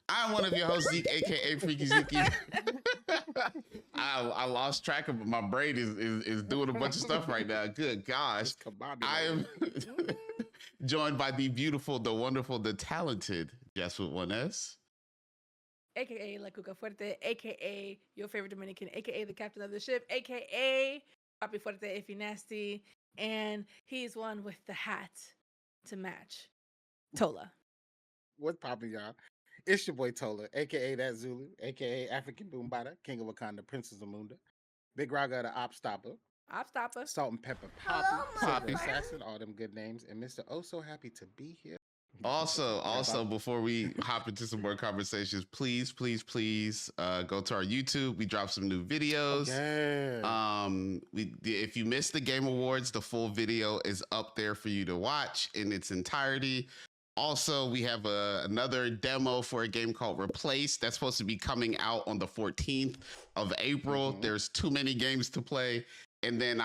I'm one of your hosts, Zeke, aka Freaky Zeke. I lost track of my brain is doing a bunch of stuff right now. Good gosh. It's I combobulated. am joined by the beautiful, the wonderful, the talented Jess with one S. AKA La Cuca Fuerte, AKA your favorite Dominican, AKA the captain of the ship, AKA Papi Fuerte if you're nasty. And he's one with the hat to match. Tola. What's poppin', y'all? It's your boy Tola, aka that Zulu, aka African Boombada, King of Wakanda, Princess Amunda, Big Raga the Op Stopper, Op stopper. Salt and Pepper Poppy, Hello, my Silver Poppy. friend. Assassin, all them good names, and Mr. Oh So Happy to be here. Also, before we hop into some more conversations, please, go to our YouTube. We dropped some new videos. Yeah. If you missed the Game Awards, the full video is up there for you to watch in its entirety. Also, we have another demo for a game called Replace that's supposed to be coming out on the 14th of April. There's too many games to play. And then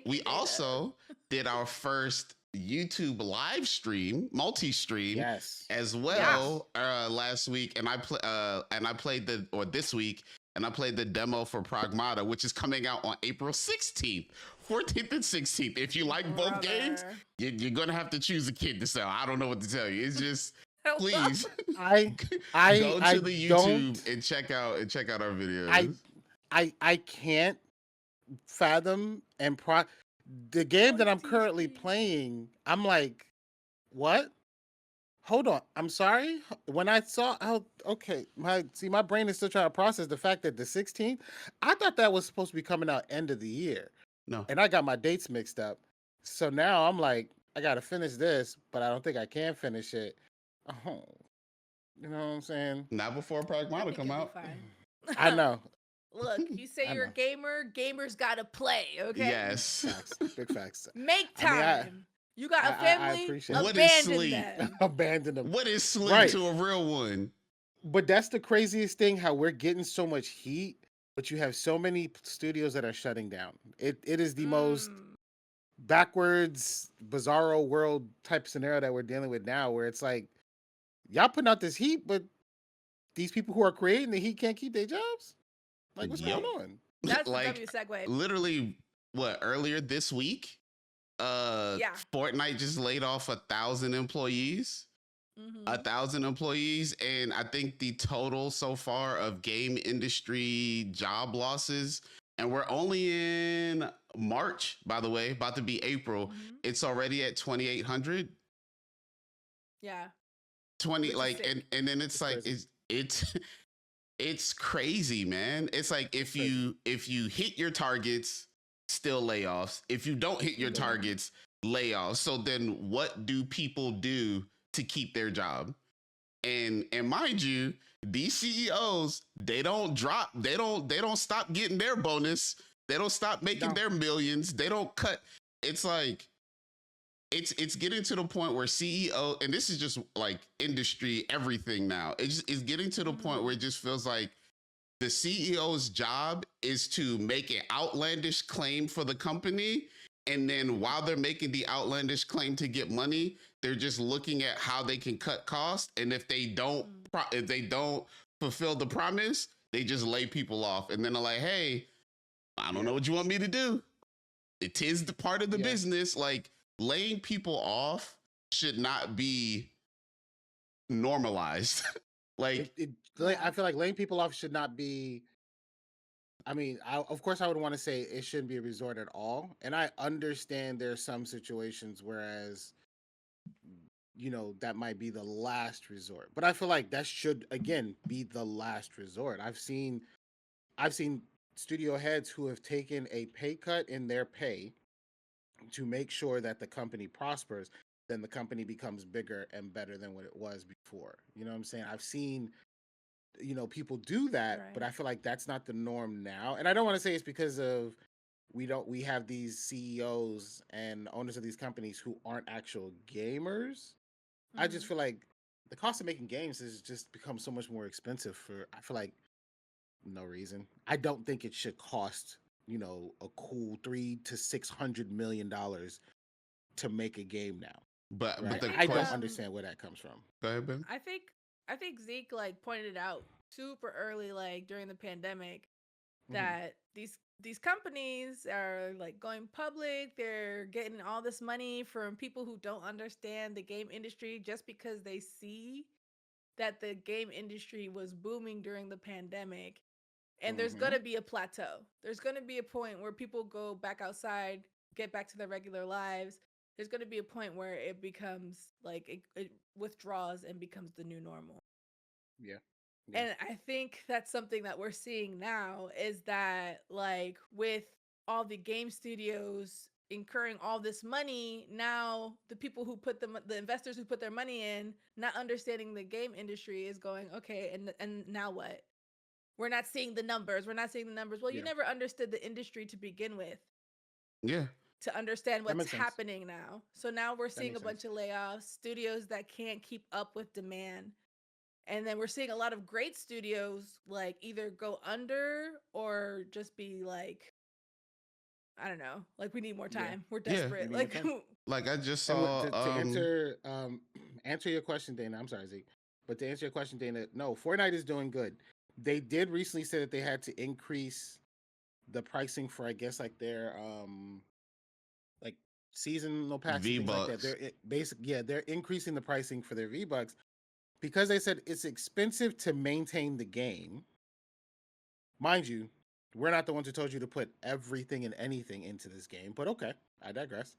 we also did our first YouTube live stream, multi-stream, Yes. as well last week, and I played this week, and I played the demo for Pragmata, which is coming out on April 16th, 14th, and 16th. If you like both games, you're gonna have to choose a kid to sell. I don't know what to tell you. It's just please I go to the YouTube and check out our videos. I can't fathom the game that I'm currently playing. I'm like, what? Hold on. I'm sorry. When I saw how my brain is still trying to process the fact that the 16th, I thought that was supposed to be coming out end of the year. No. And I got my dates mixed up. So now I'm like, I gotta finish this, but I don't think I can finish it. Oh, you know what I'm saying? Not before Pragmata come out. I know. Look, you say I you're a know. gamer, gamers gotta play, okay? Yes. Facts. Big facts. Make I mean, time. You got a I family, appreciate it. What is abandon sleep? them. Abandon them. What is sleep Right. to a real one? But that's the craziest thing, how we're getting so much heat, but you have so many studios that are shutting down. It is the most backwards, bizarro world type scenario that we're dealing with now, where it's like, y'all putting out this heat, but these people who are creating the heat can't keep their jobs? Like, what's Yep. going on? That's Like, the W segue. literally, earlier this week, Fortnite just laid off 1,000 employees. Mhm. 1,000 employees, and I think the total so far of game industry job losses, and we're only in March, by the way, about to be April. Mhm. It's already at 2,800. Yeah. 20 Which is like sick. and then it's It's like crazy. it's crazy, man. It's like if you hit your targets, still layoffs. If you don't hit your Yeah. targets, layoffs. So then what do people do to keep their job? And mind you, these CEOs, they don't stop getting their bonus. They don't stop making No. their millions. They don't cut. It's like it's getting to the point where CEO, and this is just like industry everything now. It's getting to the point where it just feels like the CEO's job is to make an outlandish claim for the company, and then while they're making the outlandish claim to get money, they're just looking at how they can cut costs, and if they don't fulfill the promise, they just lay people off, and then they're like, hey, I don't know what you want me to do. It is the part of the business. Like, laying people off should not be normalized. Like, I feel like laying people off should not be. I mean, of course, I would want to say it shouldn't be a resort at all. And I understand there's some situations whereas, that might be the last resort. But I feel like that should again be the last resort. I've seen studio heads who have taken a pay cut in their pay to make sure that the company prospers, then the company becomes bigger and better than what it was before. You know what I'm saying? I've seen people do that, but I feel like that's not the norm now. And I don't want to say it's because of we have these CEOs and owners of these companies who aren't actual gamers. I just feel like the cost of making games has just become so much more expensive for, I feel like, no reason. I don't think it should cost a cool $300 to $600 million to make a game now. but Right? the I don't understand where that comes from. Go ahead, Ben. I think I think Zeke like pointed it out super early, like during the pandemic, Mhm. that these companies are like going public. They're getting all this money from people who don't understand the game industry just because they see that the game industry was booming during the pandemic. And there's going Mhm. to be a plateau. There's going to be a point where people go back outside, get back to their regular lives. There's going to be a point where it becomes like it withdraws and becomes the new normal. Yeah. Yeah. And I think that's something that we're seeing now is that like with all the game studios incurring all this money, now the people who put the investors who put their money in, not understanding the game industry, is going, okay, and now what? We're not seeing the numbers. We're not seeing the numbers. Well, you Yeah. never understood the industry to begin with Yeah. to understand That what's makes sense. happening now. So now we're That seeing makes a sense. bunch of layoffs, studios that can't keep up with demand. And then we're seeing a lot of great studios like either go under or just be like, I don't know, like we need more Yeah. time. We're Yeah. We desperate. need more Like time. Like I just And saw to answer answer your question, Dana. I'm sorry, Zeke, but to answer your question, Dana, no, Fortnite is doing good. They did recently say that they had to increase the pricing for, I guess, like their like seasonal packs and things like that. V-Bucks. They're increasing the pricing for their V Bucks because they said it's expensive to maintain the game. Mind you, we're not the ones who told you to put everything and anything into this game, but okay, I digress.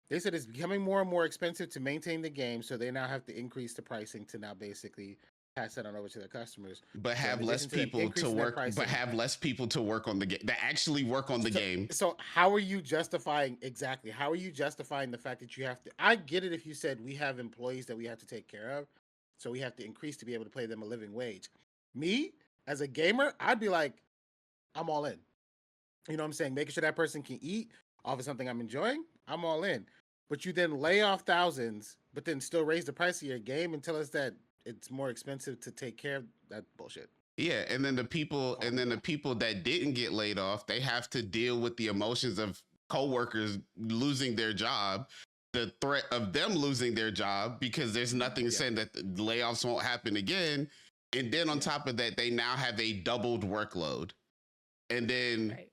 They said it's becoming more and more expensive to maintain the game, so they now have to increase the pricing to now basically pass that on over to their customers. But So in have less addition to them people to increasing their work, but pricing, have less people to work on the game, that actually work on the so, game. so how are you justifying exactly? How are you justifying the fact that you have to? I get it if you said we have employees that we have to take care of, so we have to increase to be able to pay them a living wage. Me as a gamer, I'd be like, I'm all in. You know what I'm saying? Making sure that person can eat off of something I'm enjoying, I'm all in. But you then lay off thousands, but then still raise the price of your game and tell us that it's more expensive to take care of that bullshit. Yeah, Call and me then the gay. people that didn't get laid off, they have to deal with the emotions of coworkers losing their job, the threat of them losing their job because there's nothing Yeah. saying that the layoffs won't happen again. And then on Yeah. top of that, they now have a doubled workload. And then right.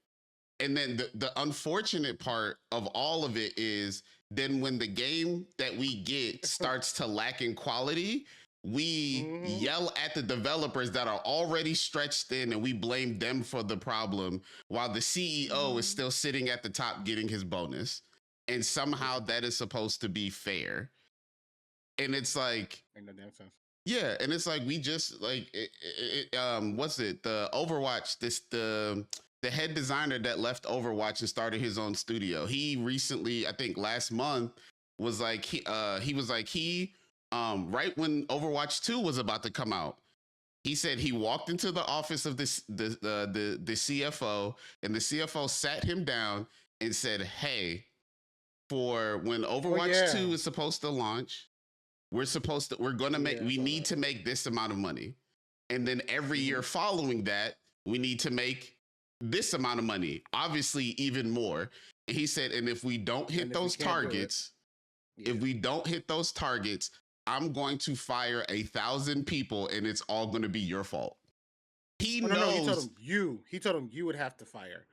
the unfortunate part of all of it is then when the game that we get starts to lack in quality, we Mm-hmm. yell at the developers that are already stretched thin and we blame them for the problem while the CEO is Mm-hmm. still sitting at the top getting his bonus. And somehow Basically. that is supposed to be fair. And it's like, Ain't no damn sense. yeah, and it's like we just like what's it? The Overwatch, the head designer that left Overwatch and started his own studio. He recently, I think last month, was like he was like he right when Overwatch 2 was about to come out. He said he walked into the office of the CFO, and the CFO sat him down and said, "Hey, for when Oh Overwatch yeah. 2 is supposed to launch, we're gonna make Yeah, I we saw need that. to make this amount of money, and then every Mm-hmm. year following that we need to make this amount of money, obviously even more." And he said, and if we don't And hit if we those can't do it, targets, yeah. if we don't hit those targets, I'm going to fire 1,000 people and it's all going to be your fault. He Oh no, he told knows. him you. He told him you would have to fire.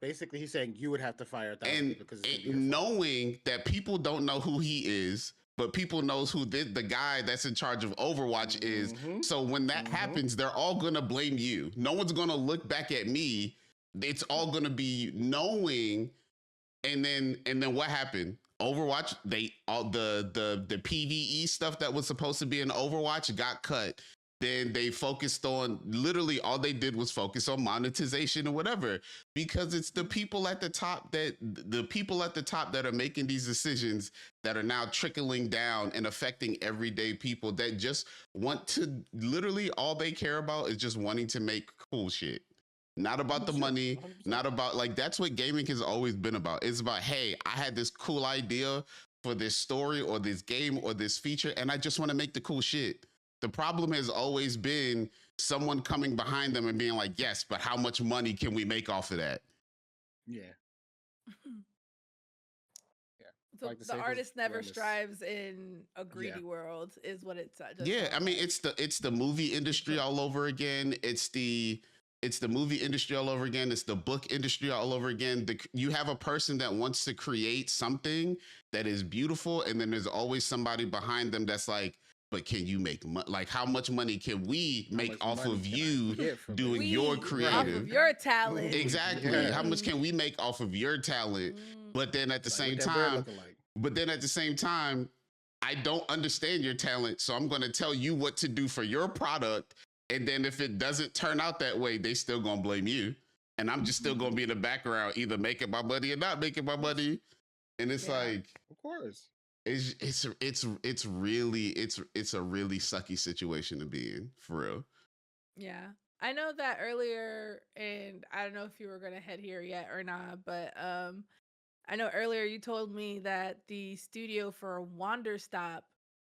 Basically, he's saying you would have to fire 1,000 And people because it's gonna be your fault. knowing that people don't know who he is, but people knows who the guy that's in charge of Overwatch is. Mm-hmm. So when that Mm-hmm. happens, they're all gonna blame you. No one's gonna look back at me. It's all gonna be knowing. And then what happened? Overwatch, they all the PVE stuff that was supposed to be in Overwatch got cut. Then they focused on literally all they did was focus on monetization or whatever, because it's the people at the top that are making these decisions that are now trickling down and affecting everyday people that just want to literally all they care about is just wanting to make cool shit. Not about the Understood. money, 100%. not about like that's what gaming has always been about. It's about, hey, I had this cool idea for this story or this game or this feature, and I just want to make the cool shit. The problem has always been someone coming behind them and being like, yes, but how much money can we make off of that? Yeah. Yeah. So like the the safest artist never premise. strives in a Yeah. greedy world, is what it just Yeah, I sounds mean like. it's the movie industry all over again. It's the movie industry all over again. It's the book industry all over again. You have a person that wants to create something that is beautiful, and then there's always somebody behind them that's like, but can you make money? Like, how much money can we How make much off money of can I you get from doing it? your We off Right. of creative? your talent. Exactly. How Yeah. much can we make off of your talent? Mm, But then at the Like, what same that bread time, looking like? but then at the same time, I don't understand your talent, so I'm going to tell you what to do for your product. And then if it doesn't turn out that way, they still going to blame you. And I'm just still going to be in the background, either making my money or not making my Of course. money. And it's Yeah. like Of course. it's a really sucky situation to be in, for real. Yeah. I know that earlier, and I don't know if you were gonna head here yet or not, but I know earlier you told me that the studio for Wander Stop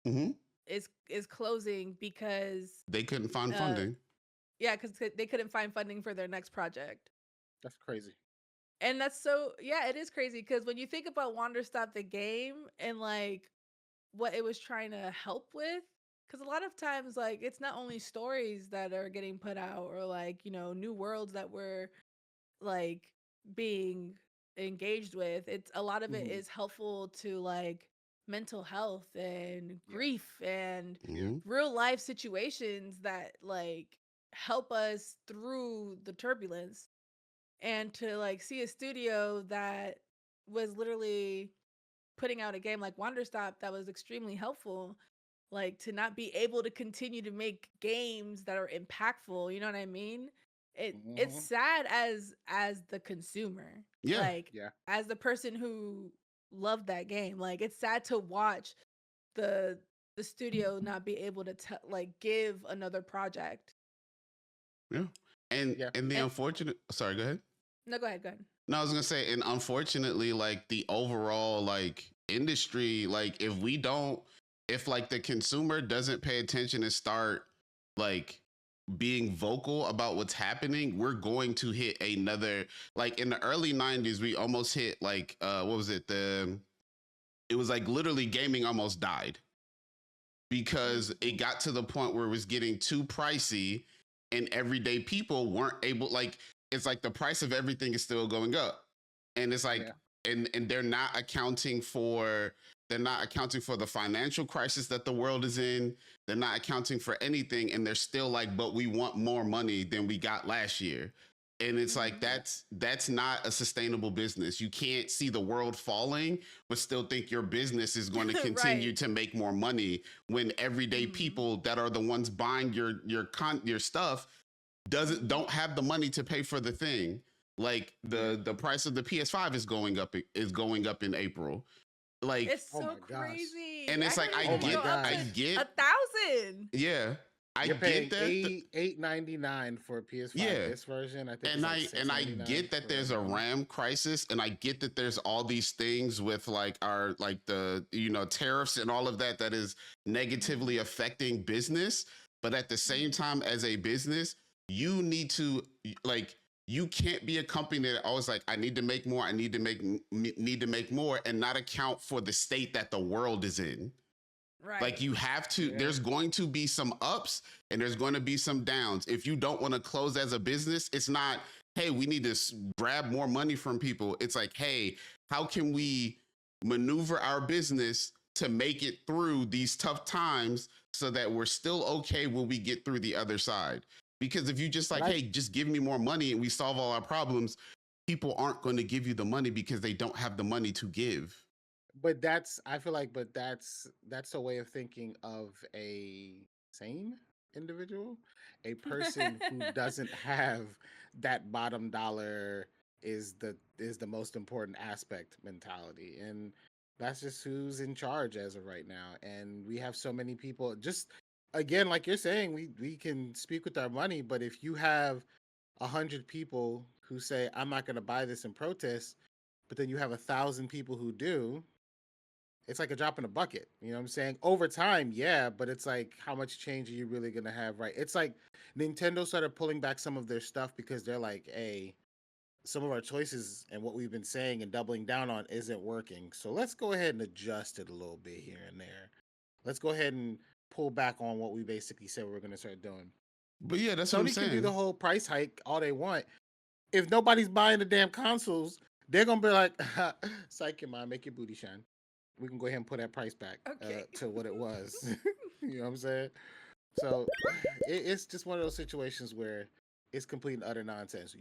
Hmm. is closing because They couldn't find uh funding. yeah, because they couldn't find funding for their next project. That's crazy. And that's so yeah, it is crazy because when you think about Wander Stop the game and like what it was trying to help with, because a lot of times like it's not only stories that are getting put out or like, you know, new worlds that we're like being engaged with. It's a lot of it Mhm. is helpful to like mental health and Yeah. grief and Yeah. Hmm. real life situations that like help us through the turbulence. And to like see a studio that was literally putting out a game like Wanderstop that was extremely helpful, like to not be able to continue to make games that are impactful, you know what I mean? It's Mhm. sad as the consumer, Yeah. like Yeah. as the person who loved that game, like it's sad to watch the the studio not be able to like give another project. Yeah. Yeah. And the And unfortunate, sorry, go ahead. no, go ahead, go ahead. No, I was gonna say, and unfortunately, like the overall like industry, like if like the consumer doesn't pay attention and start like being vocal about what's happening, we're going to hit another, like in the early 90s, we almost hit like what was it? It was like literally gaming almost died because it Mm. got to the point where it was getting too pricey and everyday people weren't able, like it's like the price of everything is still going up, and it's like Yeah. and they're not accounting for the financial crisis that the world is in. They're not accounting for anything, and they're still like, but we want more money than we got last year. And it's like Mhm. Yeah. that's not a sustainable business. You can't see the world falling but still think your business is going to continue Right. to make more money when everyday Mhm. people that are the ones buying your stuff doesn't Mhm. don't have the money to pay for the thing. Like Yeah. the price of the PS5 is going up in April. Like, It's Oh so my gosh. crazy. and I it's like heard it's Oh gonna my go up I to gosh. get 1,000. yeah. I You're get paying that $8.99 for a PS5. yeah. This version, I think, is and like I $6.99 get that for there's a normal. RAM crisis, and I get that there's all these things with like our like the tariffs and all of that that is negatively Mhm. affecting business. But at the same Mhm. time, as a business, you need to like you can't be a company that always like I need to make more, I need to make more, and not account for the state that the world is in. Like Right. you have to, Yeah. there's going to be some ups and there's going to be some downs. If you don't want to close as a business, it's not, hey, we need to grab more money from people. It's like, hey, how can we maneuver our business to make it through these tough times so that we're still okay when we get through the other side? Because if you just But like, I hey, just give me more money and we solve all our problems, people aren't going to give you the money because they don't have the money to give. but that's I feel like but that's a way of thinking of a sane individual, a person who doesn't have that bottom dollar is the most important aspect mentality. And that's just who's in charge as of right now. And we have so many people, just again, like you're saying, we can speak with our money, but if you have 100 people who say I'm not going to buy this in protest, but then you have 1,000 people who do, it's like a drop in a bucket. You know what I'm saying? Over time, yeah, but it's like how much change are you really gonna have, right? It's like Nintendo started pulling back some of their stuff because they're like, hey, some of our choices and what we've been saying and doubling down on isn't working. So let's go ahead and adjust it a little bit here and there. Let's go ahead and pull back on what we basically said we were going to start doing. But yeah, that's what I'm Sony can do the saying. whole price hike all they want. If nobody's buying the damn consoles, they're gonna be like, "Psych your mind, make your booty shine." We can go ahead and put that price back Okay. to what it was. You know what I'm saying? So it's just one of those situations where it's complete and utter nonsense.